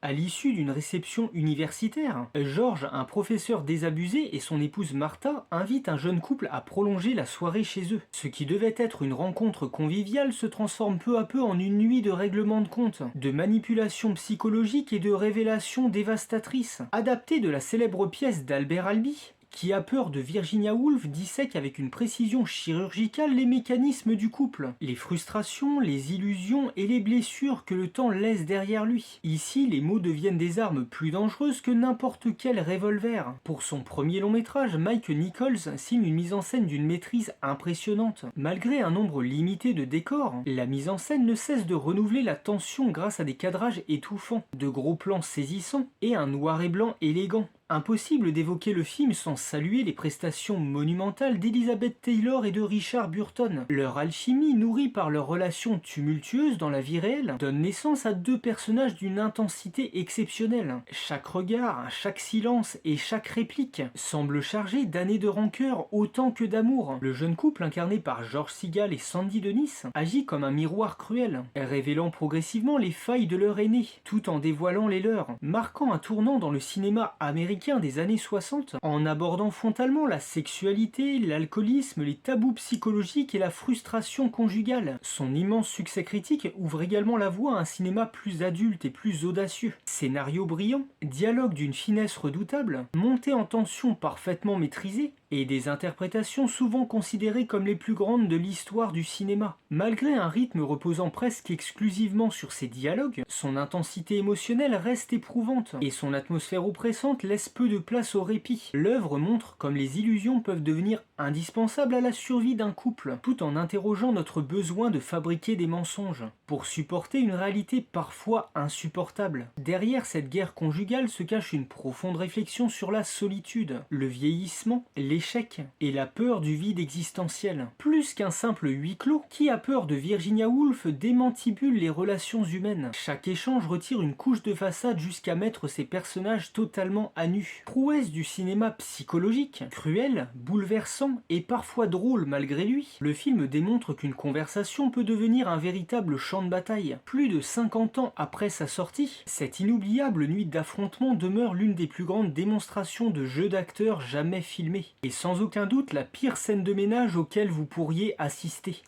À l'issue d'une réception universitaire, George, un professeur désabusé, et son épouse Martha invitent un jeune couple à prolonger la soirée chez eux. Ce qui devait être une rencontre conviviale se transforme peu à peu en une nuit de règlement de compte, de manipulation psychologique et de révélations dévastatrices. Adaptée de la célèbre pièce d'Albert Alby, Qui a peur de Virginia Woolf dissèque avec une précision chirurgicale les mécanismes du couple, les frustrations, les illusions et les blessures que le temps laisse derrière lui. Ici, les mots deviennent des armes plus dangereuses que n'importe quel revolver. Pour son premier long métrage, Mike Nichols signe une mise en scène d'une maîtrise impressionnante. Malgré un nombre limité de décors, la mise en scène ne cesse de renouveler la tension grâce à des cadrages étouffants, de gros plans saisissants et un noir et blanc élégant. Impossible d'évoquer le film sans saluer les prestations monumentales d'Elizabeth Taylor et de Richard Burton. Leur alchimie, nourrie par leur relation tumultueuse dans la vie réelle, donne naissance à deux personnages d'une intensité exceptionnelle. Chaque regard, chaque silence et chaque réplique semble chargé d'années de rancœur autant que d'amour. Le jeune couple incarné par George Segal et Sandy Dennis agit comme un miroir cruel, révélant progressivement les failles de leur aîné, tout en dévoilant les leurs, marquant un tournant dans le cinéma américain des années 60 en abordant frontalement la sexualité, l'alcoolisme, les tabous psychologiques et la frustration conjugale. Son immense succès critique ouvre également la voie à un cinéma plus adulte et plus audacieux. Scénario brillant, dialogue d'une finesse redoutable, montée en tension parfaitement maîtrisée, et des interprétations souvent considérées comme les plus grandes de l'histoire du cinéma. Malgré un rythme reposant presque exclusivement sur ses dialogues, son intensité émotionnelle reste éprouvante, et son atmosphère oppressante laisse peu de place au répit. L'œuvre montre comme les illusions peuvent devenir indispensables à la survie d'un couple, tout en interrogeant notre besoin de fabriquer des mensonges, pour supporter une réalité parfois insupportable. Derrière cette guerre conjugale se cache une profonde réflexion sur la solitude, le vieillissement, l'échec et la peur du vide existentiel. Plus qu'un simple huis clos, Qui a peur de Virginia Woolf démantibule les relations humaines. Chaque échange retire une couche de façade jusqu'à mettre ses personnages totalement à nu. Prouesse du cinéma psychologique, cruel, bouleversant et parfois drôle malgré lui, le film démontre qu'une conversation peut devenir un véritable champ de bataille. Plus de 50 ans après sa sortie, cette inoubliable nuit d'affrontement demeure l'une des plus grandes démonstrations de jeu d'acteurs jamais filmées, et sans aucun doute la pire scène de ménage auquel vous pourriez assister.